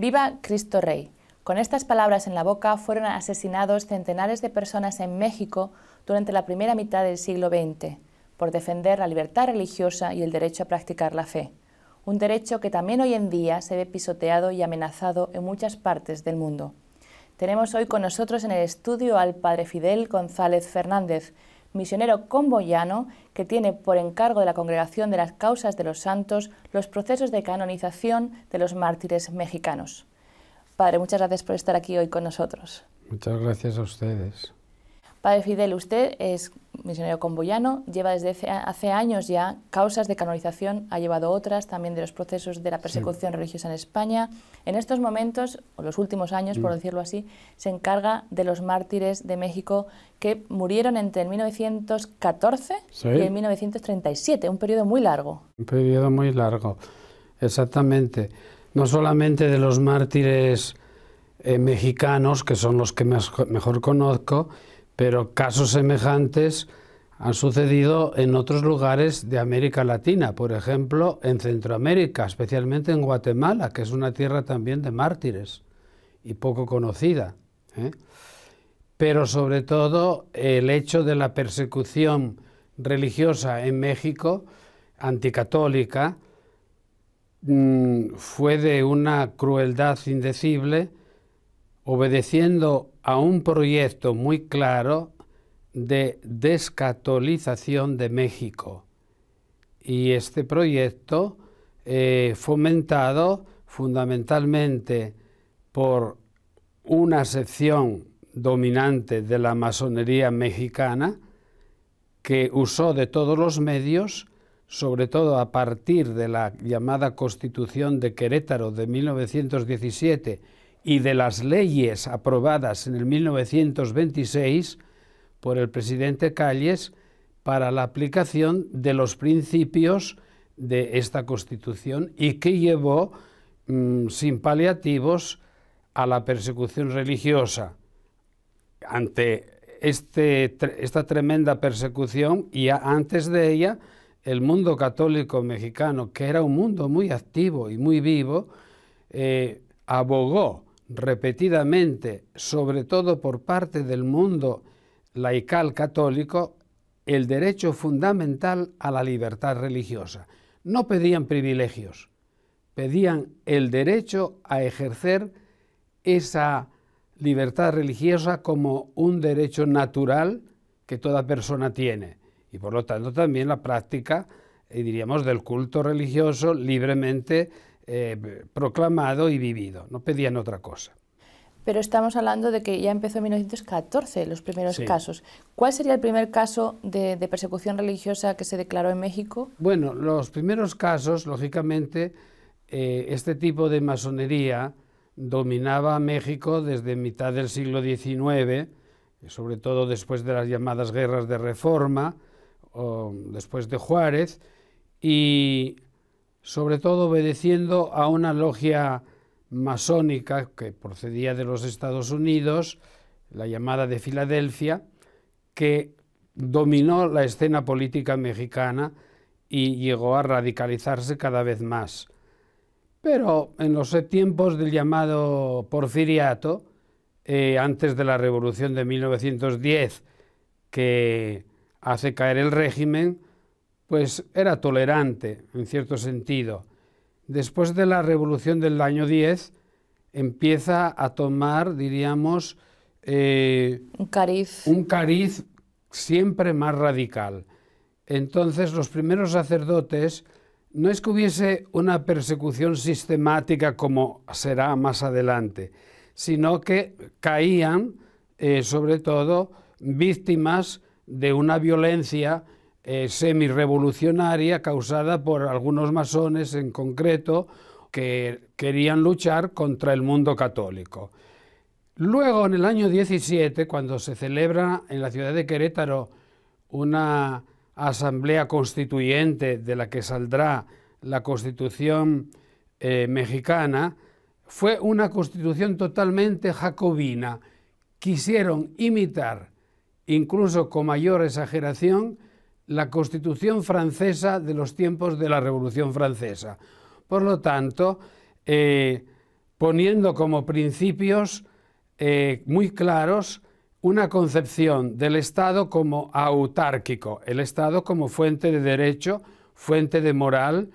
¡Viva Cristo Rey! Con estas palabras en la boca fueron asesinados centenares de personas en México durante la primera mitad del siglo XX por defender la libertad religiosa y el derecho a practicar la fe. Un derecho que también hoy en día se ve pisoteado y amenazado en muchas partes del mundo. Tenemos hoy con nosotros en el estudio al Padre Fidel González Fernández, misionero conboyano que tiene por encargo de la Congregación de las Causas de los Santos los procesos de canonización de los mártires mexicanos. Padre, muchas gracias por estar aquí hoy con nosotros. Muchas gracias a ustedes. Padre Fidel, usted es misionero conboyano, lleva desde hace años ya causas de canonización, ha llevado otras también de los procesos de la persecución religiosa en España. En estos momentos, o los últimos años, por decirlo así, se encarga de los mártires de México que murieron entre el 1914 y el 1937, un periodo muy largo. Un periodo muy largo, exactamente. No solamente de los mártires mexicanos, que son los que mejor conozco, pero casos semejantes han sucedido en otros lugares de América Latina, por ejemplo, en Centroamérica, especialmente en Guatemala, que es una tierra también de mártires y poco conocida, Pero sobre todo el hecho de la persecución religiosa en México, anticatólica, fue de una crueldad indecible, obedeciendo a un proyecto muy claro de descatolización de México. Y este proyecto, fomentado fundamentalmente por una sección dominante de la masonería mexicana, que usó de todos los medios, sobre todo a partir de la llamada Constitución de Querétaro de 1917, y de las leyes aprobadas en el 1926 por el presidente Calles para la aplicación de los principios de esta Constitución y que llevó sin paliativos a la persecución religiosa. Ante esta tremenda persecución y antes de ella, el mundo católico mexicano, que era un mundo muy activo y muy vivo, abogó repetidamente, sobre todo por parte del mundo laical católico, el derecho fundamental a la libertad religiosa. No pedían privilegios, pedían el derecho a ejercer esa libertad religiosa como un derecho natural que toda persona tiene y por lo tanto también la práctica, diríamos, del culto religioso libremente proclamado y vivido. No pedían otra cosa. Pero estamos hablando de que ya empezó en 1914 los primeros casos. ¿Cuál sería el primer caso de persecución religiosa que se declaró en México? Bueno, los primeros casos, lógicamente, este tipo de masonería dominaba México desde mitad del siglo XIX, sobre todo después de las llamadas guerras de Reforma, o después de Juárez, y sobre todo obedeciendo a una logia masónica que procedía de los Estados Unidos, la llamada de Filadelfia, que dominó la escena política mexicana y llegó a radicalizarse cada vez más. Pero en los tiempos del llamado Porfiriato, antes de la Revolución de 1910, que hace caer el régimen, pues era tolerante, en cierto sentido. Después de la Revolución del año 10, empieza a tomar, diríamos, un cariz siempre más radical. Entonces, los primeros sacerdotes, no es que hubiese una persecución sistemática como será más adelante, sino que caían, sobre todo, víctimas de una violencia semi-revolucionaria causada por algunos masones en concreto que querían luchar contra el mundo católico. Luego, en el año 17, cuando se celebra en la ciudad de Querétaro una asamblea constituyente de la que saldrá la Constitución mexicana, fue una constitución totalmente jacobina. Quisieron imitar, incluso con mayor exageración, la Constitución francesa de los tiempos de la Revolución Francesa. Por lo tanto, poniendo como principios muy claros una concepción del Estado como autárquico, el Estado como fuente de derecho, fuente de moral,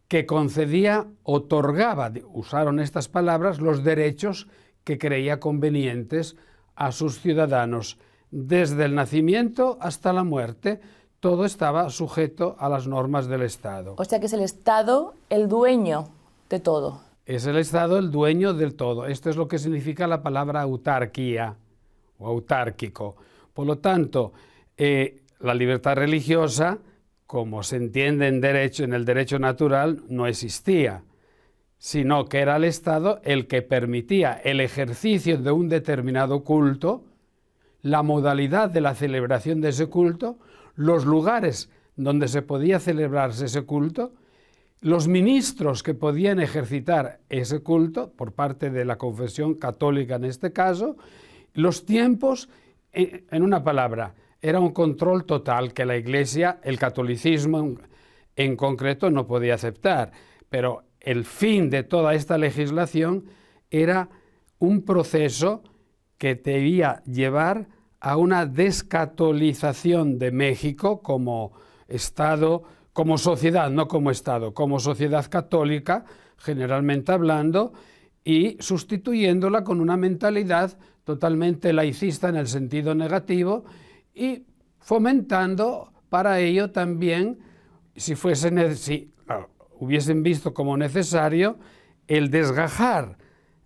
que concedía, otorgaba, usaron estas palabras, los derechos que creía convenientes a sus ciudadanos. Desde el nacimiento hasta la muerte, todo estaba sujeto a las normas del Estado. O sea que es el Estado el dueño de todo. Es el Estado el dueño del todo. Esto es lo que significa la palabra autarquía o autárquico. Por lo tanto, la libertad religiosa, como se entiende en el derecho natural, no existía, sino que era el Estado el que permitía el ejercicio de un determinado culto, la modalidad de la celebración de ese culto, los lugares donde se podía celebrarse ese culto, los ministros que podían ejercitar ese culto, por parte de la confesión católica en este caso, los tiempos, en una palabra, era un control total que la Iglesia, el catolicismo en concreto, no podía aceptar. Pero el fin de toda esta legislación era un proceso que debía llevar a una descatolización de México como Estado, como sociedad, no como Estado, como sociedad católica, generalmente hablando, y sustituyéndola con una mentalidad totalmente laicista en el sentido negativo y fomentando para ello también, si hubiesen visto como necesario, el desgajar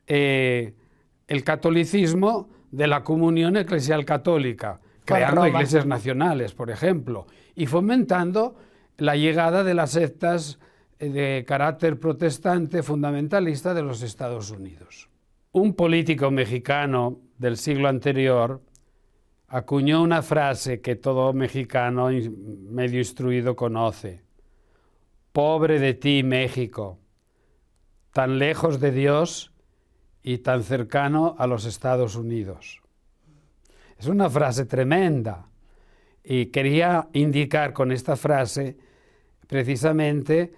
el catolicismo de la comunión eclesial católica, creando iglesias nacionales, por ejemplo, y fomentando la llegada de las sectas de carácter protestante fundamentalista de los Estados Unidos. Un político mexicano del siglo anterior acuñó una frase que todo mexicano medio instruido conoce: pobre de ti, México, tan lejos de Dios y tan cercano a los Estados Unidos. Es una frase tremenda y quería indicar con esta frase precisamente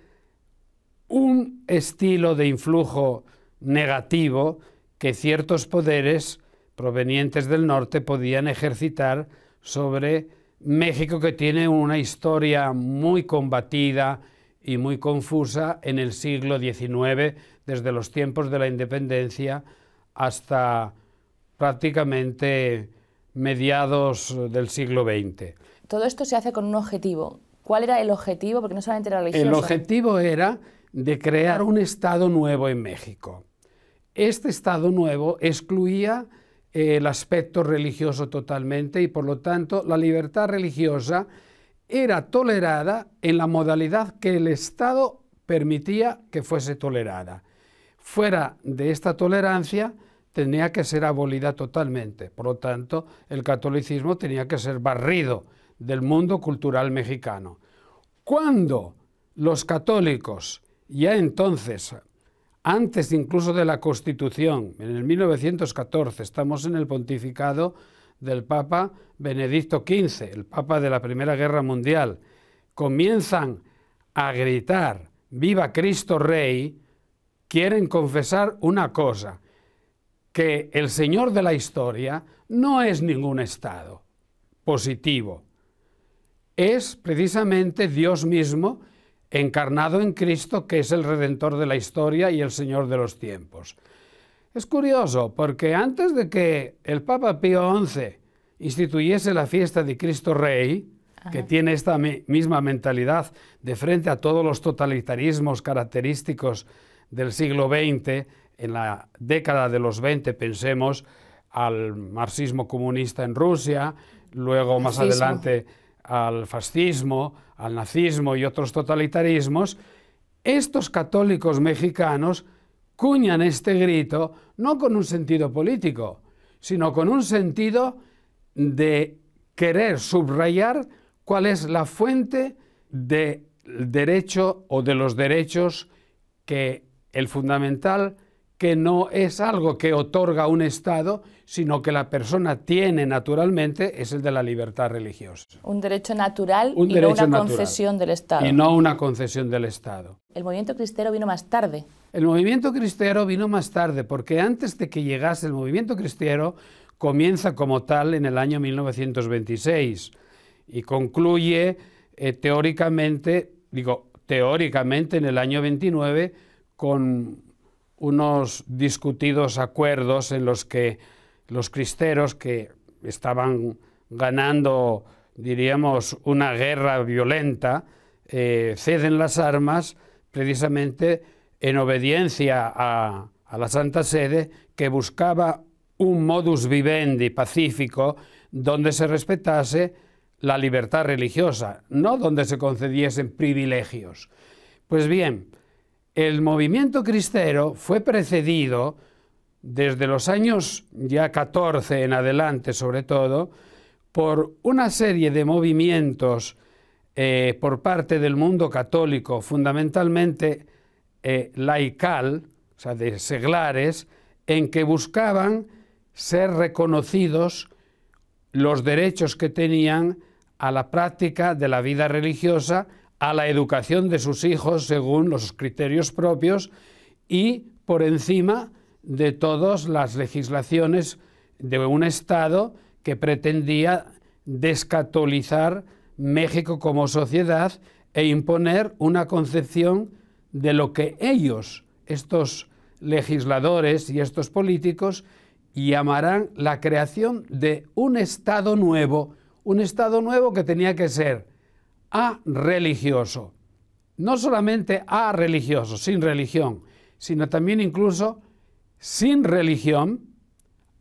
un estilo de influjo negativo que ciertos poderes provenientes del norte podían ejercitar sobre México, que tiene una historia muy combatida y muy confusa en el siglo XIX, desde los tiempos de la independencia hasta prácticamente mediados del siglo XX. Todo esto se hace con un objetivo. ¿Cuál era el objetivo? Porque no solamente era religioso. El objetivo era de crear un Estado nuevo en México. Este Estado nuevo excluía el aspecto religioso totalmente y, por lo tanto, la libertad religiosa era tolerada en la modalidad que el Estado permitía que fuese tolerada. Fuera de esta tolerancia tenía que ser abolida totalmente. Por lo tanto, el catolicismo tenía que ser barrido del mundo cultural mexicano. Cuando los católicos, ya entonces, antes incluso de la Constitución, en el 1914, estamos en el pontificado del Papa Benedicto XV, el Papa de la Primera Guerra Mundial, comienzan a gritar «¡Viva Cristo Rey!», quieren confesar una cosa, que el Señor de la historia no es ningún Estado positivo, es precisamente Dios mismo encarnado en Cristo, que es el Redentor de la historia y el Señor de los tiempos. Es curioso, porque antes de que el Papa Pío XI instituyese la fiesta de Cristo Rey, que tiene esta misma mentalidad de frente a todos los totalitarismos característicos del siglo XX, en la década de los 20 pensemos al marxismo comunista en Rusia, luego más adelante al fascismo, al nazismo y otros totalitarismos, estos católicos mexicanos cuñan este grito no con un sentido político, sino con un sentido de querer subrayar cuál es la fuente del derecho o de los derechos, que el fundamental, que no es algo que otorga un Estado, sino que la persona tiene naturalmente, es el de la libertad religiosa. Un derecho natural y no una concesión del Estado. Y no una concesión del Estado. El movimiento cristero vino más tarde. El movimiento cristero vino más tarde, porque antes de que llegase el movimiento cristero, comienza como tal en el año 1926 y concluye teóricamente en el año 29 con unos discutidos acuerdos en los que los cristeros, que estaban ganando, diríamos, una guerra violenta, ceden las armas precisamente en obediencia a la Santa Sede, que buscaba un modus vivendi pacífico donde se respetase la libertad religiosa, no donde se concediesen privilegios. Pues bien, el movimiento cristero fue precedido desde los años ya 14 en adelante, sobre todo, por una serie de movimientos por parte del mundo católico, fundamentalmente laical, o sea, de seglares, en que buscaban ser reconocidos los derechos que tenían a la práctica de la vida religiosa, a la educación de sus hijos según los criterios propios y por encima de todas las legislaciones de un Estado que pretendía descatolizar México como sociedad e imponer una concepción de lo que ellos, estos legisladores y estos políticos, llamarán la creación de un Estado nuevo que tenía que ser religioso, no solamente religioso, sin religión, sino también incluso sin religión,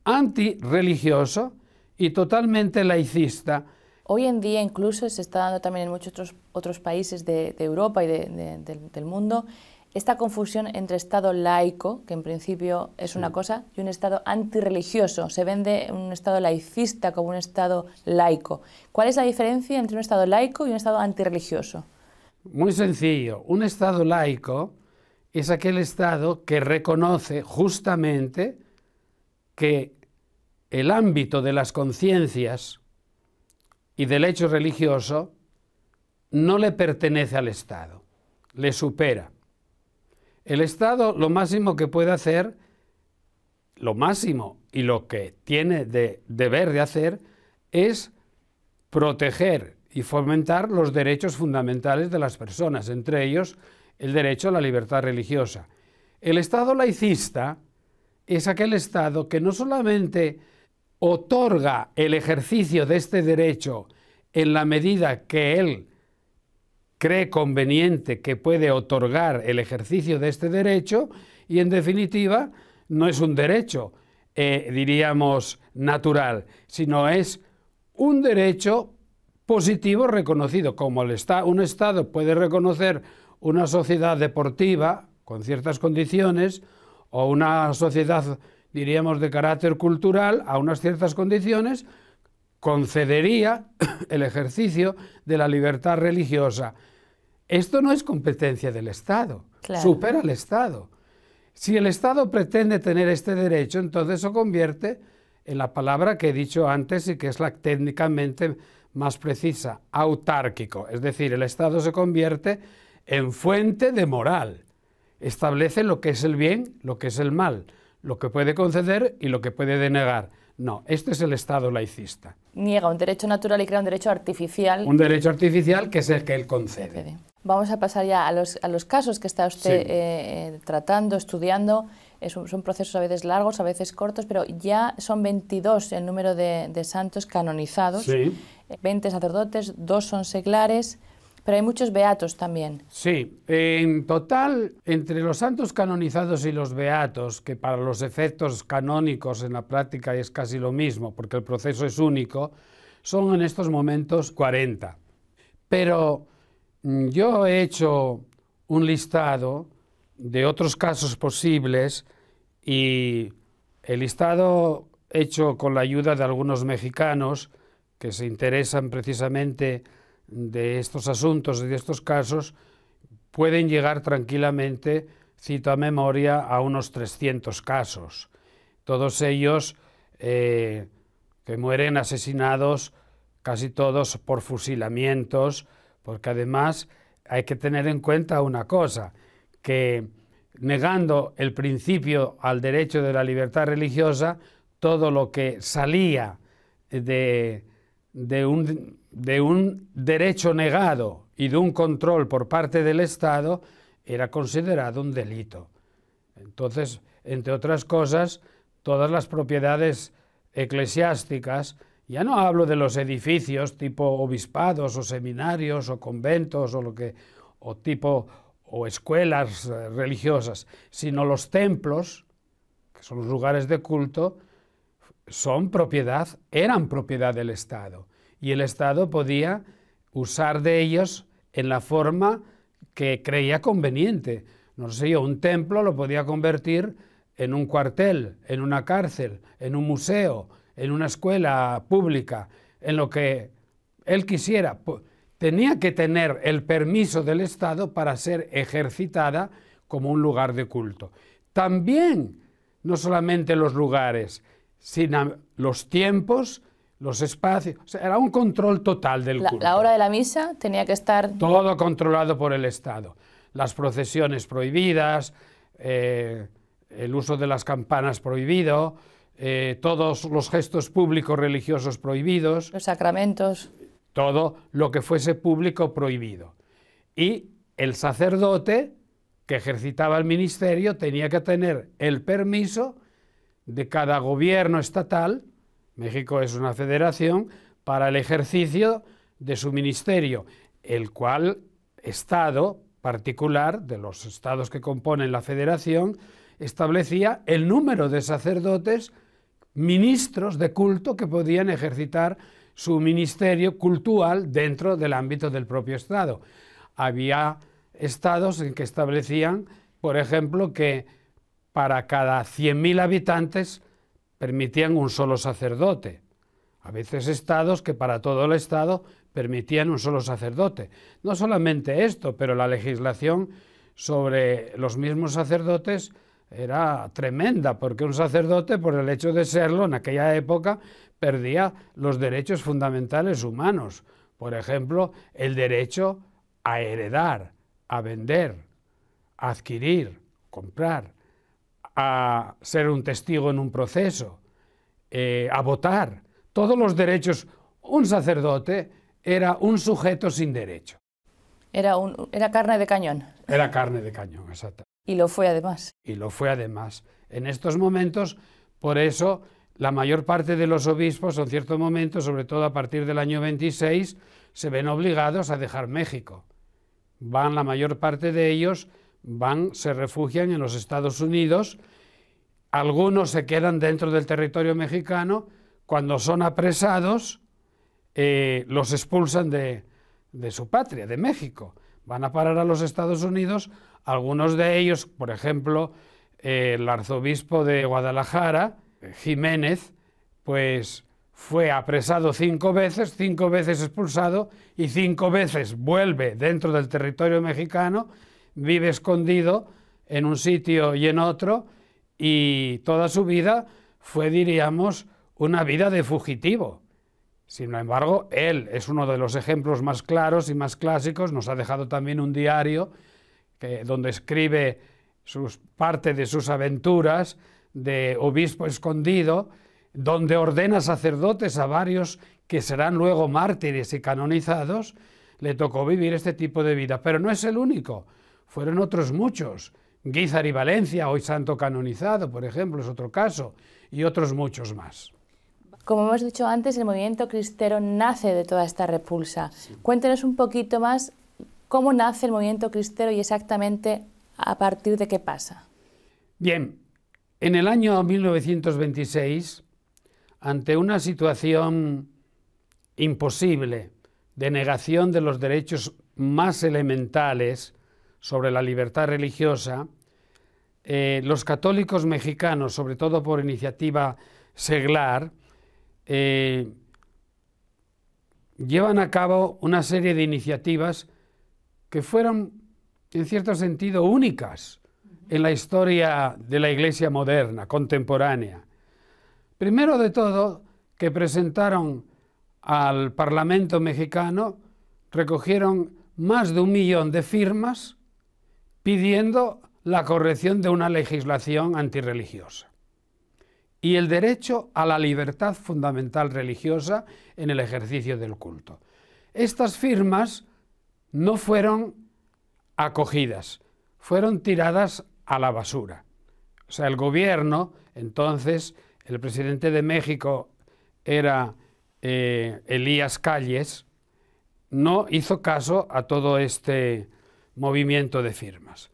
antirreligioso y totalmente laicista. Hoy en día incluso se está dando también en muchos otros países de Europa y del mundo esta confusión entre Estado laico, que en principio es una cosa, y un Estado antirreligioso. Se vende un Estado laicista como un Estado laico. ¿Cuál es la diferencia entre un Estado laico y un Estado antirreligioso? Muy sencillo. Un Estado laico es aquel Estado que reconoce justamente que el ámbito de las conciencias y del hecho religioso no le pertenece al Estado, le supera. El Estado lo máximo que puede hacer, lo máximo y lo que tiene de deber de hacer es proteger y fomentar los derechos fundamentales de las personas, entre ellos el derecho a la libertad religiosa. El Estado laicista es aquel Estado que no solamente otorga el ejercicio de este derecho en la medida que él cree conveniente que puede otorgar el ejercicio de este derecho y, en definitiva, no es un derecho, diríamos, natural, sino es un derecho positivo reconocido, como un Estado puede reconocer una sociedad deportiva con ciertas condiciones o una sociedad, diríamos, de carácter cultural a unas ciertas condiciones, concedería el ejercicio de la libertad religiosa. Esto no es competencia del Estado, claro. Supera al Estado. Si el Estado pretende tener este derecho, entonces se convierte en la palabra que he dicho antes y que es la técnicamente más precisa, autárquico. Es decir, el Estado se convierte en fuente de moral. Establece lo que es el bien, lo que es el mal, lo que puede conceder y lo que puede denegar. No, este es el Estado laicista. Niega un derecho natural y crea un derecho artificial. Un derecho artificial que es el que él concede. Vamos a pasar ya a los casos que está usted tratando, estudiando. Son procesos a veces largos, a veces cortos, pero ya son 22 el número de santos canonizados. 20 sacerdotes, 2 son seglares, pero hay muchos beatos también. Sí, en total, entre los santos canonizados y los beatos, que para los efectos canónicos en la práctica es casi lo mismo, porque el proceso es único, son en estos momentos 40. Pero yo he hecho un listado de otros casos posibles y el listado hecho con la ayuda de algunos mexicanos que se interesan precisamente de estos asuntos y de estos casos, pueden llegar tranquilamente, cito a memoria, a unos 300 casos. Todos ellos que mueren asesinados, casi todos por fusilamientos, porque además hay que tener en cuenta una cosa, que negando el principio al derecho de la libertad religiosa, todo lo que salía de un derecho negado y de un control por parte del Estado era considerado un delito. Entonces, entre otras cosas, todas las propiedades eclesiásticas, ya no hablo de los edificios tipo obispados o seminarios o conventos o escuelas religiosas, sino los templos, que son los lugares de culto, eran propiedad del Estado, y el Estado podía usar de ellos en la forma que creía conveniente. No sé yo, un templo lo podía convertir en un cuartel, en una cárcel, en un museo, en una escuela pública, en lo que él quisiera. Tenía que tener el permiso del Estado para ser ejercitada como un lugar de culto. También, no solamente los lugares, sino los tiempos, los espacios. O sea, era un control total del culto. La hora de la misa tenía que estar... Todo controlado por el Estado. Las procesiones prohibidas, el uso de las campanas prohibido, todos los gestos públicos religiosos prohibidos. Los sacramentos. Todo lo que fuese público prohibido. Y el sacerdote que ejercitaba el ministerio tenía que tener el permiso de cada gobierno estatal, México es una federación, para el ejercicio de su ministerio, el cual Estado particular, de los estados que componen la federación, establecía el número de sacerdotes, ministros de culto que podían ejercitar su ministerio cultural dentro del ámbito del propio Estado. Había estados en que establecían, por ejemplo, que para cada 100.000 habitantes permitían un solo sacerdote. A veces estados que para todo el Estado permitían un solo sacerdote. No solamente esto, pero la legislación sobre los mismos sacerdotes era tremenda, porque un sacerdote, por el hecho de serlo, en aquella época, perdía los derechos fundamentales humanos. Por ejemplo, el derecho a heredar, a vender, a adquirir, comprar, a ser un testigo en un proceso, a votar. Todos los derechos. Un sacerdote era un sujeto sin derecho. Era carne de cañón. Era carne de cañón, exacto. Y lo fue además. Y lo fue además. En estos momentos, por eso, la mayor parte de los obispos, en cierto momento, sobre todo a partir del año 26, se ven obligados a dejar México. La mayor parte de ellos se refugian en los Estados Unidos. Algunos se quedan dentro del territorio mexicano. Cuando son apresados, los expulsan de su patria, de México. Van a parar a los Estados Unidos. Algunos de ellos, por ejemplo, el arzobispo de Guadalajara, Jiménez, pues fue apresado 5 veces, 5 veces expulsado y 5 veces vuelve dentro del territorio mexicano, vive escondido en un sitio y en otro, y toda su vida fue, diríamos, una vida de fugitivo. Sin embargo, él es uno de los ejemplos más claros y más clásicos. Nos ha dejado también un diario donde escribe parte de sus aventuras de obispo escondido, donde ordena sacerdotes a varios que serán luego mártires y canonizados. Le tocó vivir este tipo de vida, pero no es el único, fueron otros muchos. Guízar y Valencia, hoy santo canonizado, por ejemplo, es otro caso, y otros muchos más. Como hemos dicho antes, el movimiento cristero nace de toda esta repulsa. Sí. Cuéntenos un poquito más cómo nace el movimiento cristero y exactamente a partir de qué pasa. Bien, en el año 1926, ante una situación imposible de negación de los derechos más elementales sobre la libertad religiosa, los católicos mexicanos, sobre todo por iniciativa seglar, llevan a cabo una serie de iniciativas que fueron, en cierto sentido, únicas en la historia de la Iglesia moderna, contemporánea. Primero de todo, que presentaron al Parlamento mexicano, recogieron más de 1 millón de firmas pidiendo la corrección de una legislación antirreligiosa y el derecho a la libertad fundamental religiosa en el ejercicio del culto. Estas firmas no fueron acogidas, fueron tiradas a la basura. O sea, el gobierno, entonces, el presidente de México era Elías Calles, no hizo caso a todo este movimiento de firmas.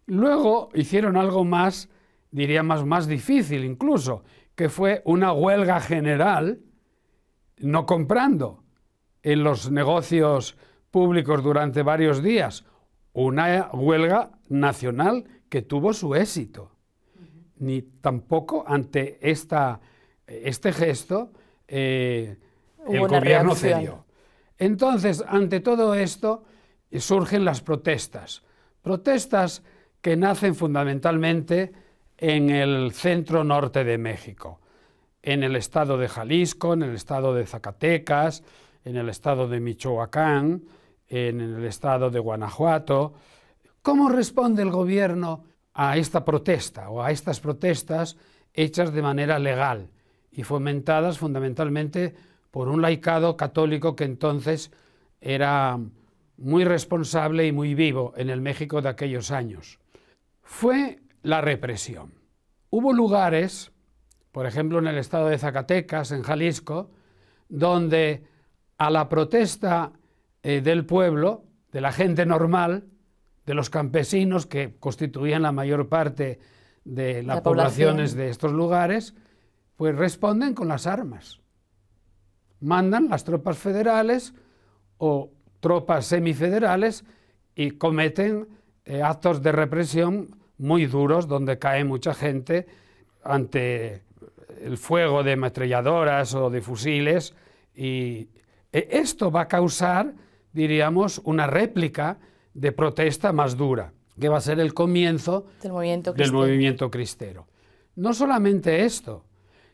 Luego hicieron algo más, diríamos más difícil incluso, que fue una huelga general, no comprando en los negocios públicos durante varios días, una huelga nacional que tuvo su éxito. Ni tampoco ante este gesto el gobierno cedió. Entonces, ante todo esto surgen las protestas. Protestas que nacen fundamentalmente en el centro norte de México, en el estado de Jalisco, en el estado de Zacatecas, en el estado de Michoacán, en el estado de Guanajuato. ¿Cómo responde el gobierno a esta protesta o a estas protestas hechas de manera legal y fomentadas fundamentalmente por un laicado católico que entonces era muy responsable y muy vivo en el México de aquellos años? Fue la represión. Hubo lugares, por ejemplo en el estado de Zacatecas, en Jalisco, donde a la protesta del pueblo, de la gente normal, de los campesinos que constituían la mayor parte de las poblaciones de estos lugares, pues responden con las armas. Mandan las tropas federales o tropas semifederales y cometen actos de represión muy duros, donde cae mucha gente ante el fuego de ametralladoras o de fusiles, y esto va a causar, diríamos, una réplica de protesta más dura, que va a ser el comienzo del movimiento cristero. No solamente esto,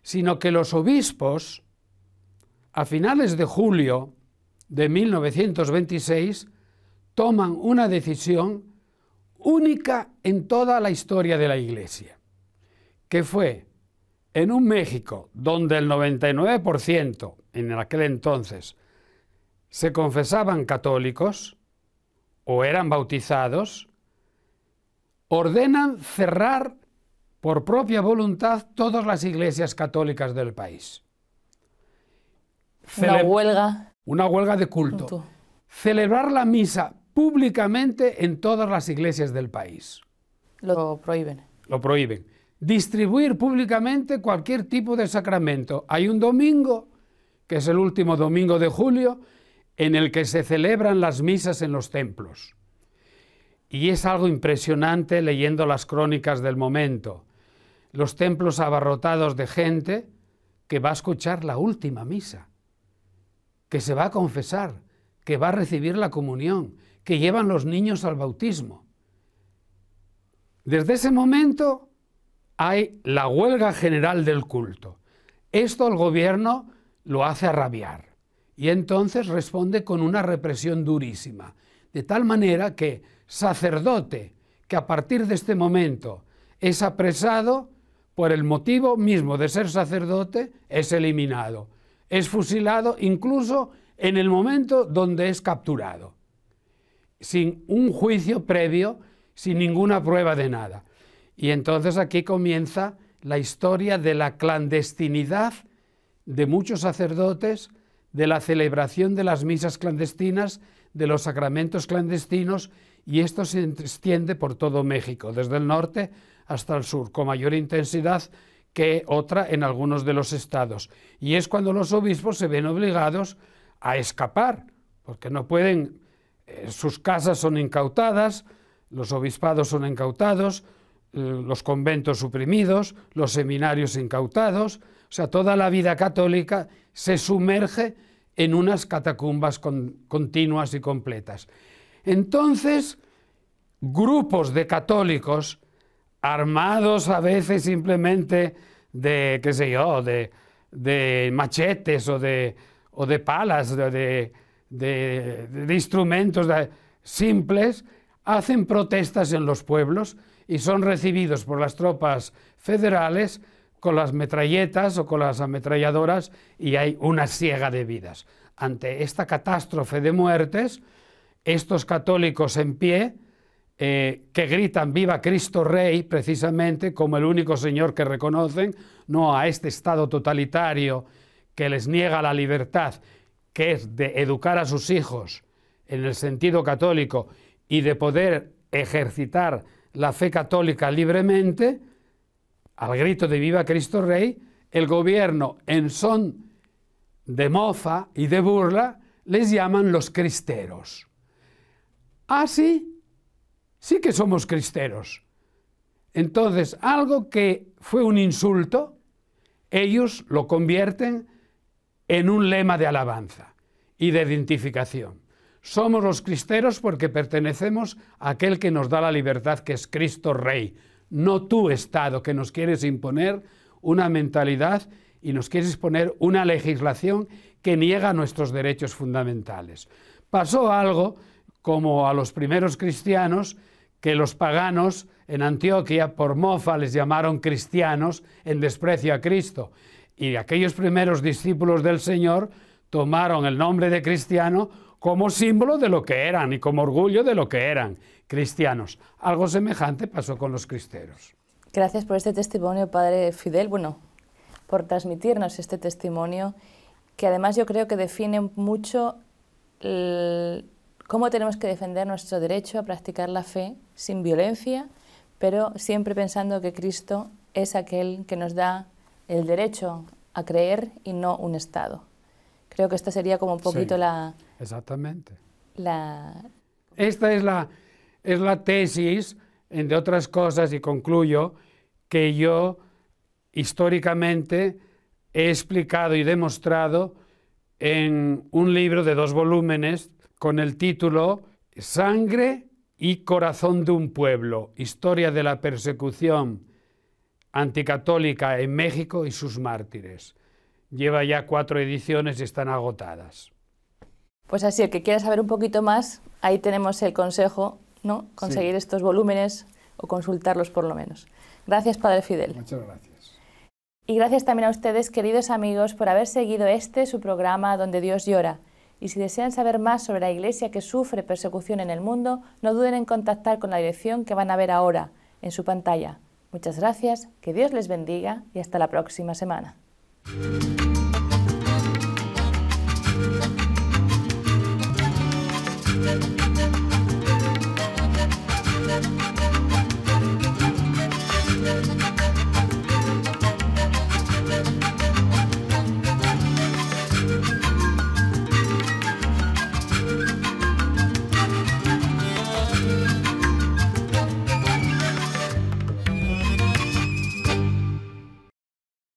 sino que los obispos, a finales de julio de 1926, toman una decisión única en toda la historia de la Iglesia, que fue en un México donde el 99% en aquel entonces se confesaban católicos o eran bautizados, ordenan cerrar por propia voluntad todas las iglesias católicas del país. Una huelga de culto. Celebrar la misa públicamente en todas las iglesias del país. Lo prohíben. Lo prohíben. Distribuir públicamente cualquier tipo de sacramento. Hay un domingo, que es el último domingo de julio, en el que se celebran las misas en los templos. Y es algo impresionante leyendo las crónicas del momento. Los templos abarrotados de gente que va a escuchar la última misa, que se va a confesar, que va a recibir la comunión, que llevan los niños al bautismo. Desde ese momento hay la huelga general del culto. Esto el gobierno lo hace rabiar y entonces responde con una represión durísima, de tal manera que sacerdote que a partir de este momento es apresado por el motivo mismo de ser sacerdote es eliminado, es fusilado incluso en el momento donde es capturado, sin un juicio previo, sin ninguna prueba de nada. Y entonces aquí comienza la historia de la clandestinidad de muchos sacerdotes, de la celebración de las misas clandestinas, de los sacramentos clandestinos, y esto se extiende por todo México, desde el norte hasta el sur, con mayor intensidad que otra en algunos de los estados. Y es cuando los obispos se ven obligados a escapar, porque no pueden, sus casas son incautadas, los obispados son incautados, los conventos suprimidos, los seminarios incautados, o sea, toda la vida católica se sumerge en unas catacumbas continuas y completas. Entonces, grupos de católicos, armados a veces simplemente de, qué sé yo, de machetes o de palas, de instrumentos simples, hacen protestas en los pueblos y son recibidos por las tropas federales con las metralletas o con las ametralladoras y hay una siega de vidas. Ante esta catástrofe de muertes, estos católicos en pie, que gritan «Viva Cristo Rey», precisamente como el único Señor que reconocen, no a este Estado totalitario que les niega la libertad, que es de educar a sus hijos en el sentido católico y de poder ejercitar la fe católica libremente, al grito de «Viva Cristo Rey», el gobierno, en son de mofa y de burla, les llaman los cristeros. Ah, sí, sí que somos cristeros. Entonces, algo que fue un insulto, ellos lo convierten en un lema de alabanza y de identificación. Somos los cristeros porque pertenecemos a aquel que nos da la libertad, que es Cristo Rey, no tú, Estado, que nos quieres imponer una mentalidad y nos quieres poner una legislación que niega nuestros derechos fundamentales. Pasó algo como a los primeros cristianos, que los paganos en Antioquia por mofa les llamaron cristianos en desprecio a Cristo. Y aquellos primeros discípulos del Señor tomaron el nombre de cristiano como símbolo de lo que eran y como orgullo de lo que eran, cristianos. Algo semejante pasó con los cristeros. Gracias por este testimonio, Padre Fidel, por transmitirnos este testimonio, que además yo creo que define mucho cómo tenemos que defender nuestro derecho a practicar la fe sin violencia, pero siempre pensando que Cristo es aquel que nos da el derecho a creer y no un Estado. Creo que esta sería como un poquito sí, exactamente. Esta es la tesis, entre otras cosas, y concluyo, que yo históricamente he explicado y demostrado en un libro de 2 volúmenes con el título Sangre y corazón de un pueblo, historia de la persecución anticatólica en México y sus mártires. Lleva ya 4 ediciones y están agotadas. Pues así, el que quiera saber un poquito más, ahí tenemos el consejo, ¿no? Conseguir estos volúmenes o consultarlos por lo menos. Gracias, Padre Fidel. Muchas gracias. Y gracias también a ustedes, queridos amigos, por haber seguido su programa Donde Dios llora. Y si desean saber más sobre la Iglesia que sufre persecución en el mundo, no duden en contactar con la dirección que van a ver ahora en su pantalla. Muchas gracias, que Dios les bendiga y hasta la próxima semana. Thank you.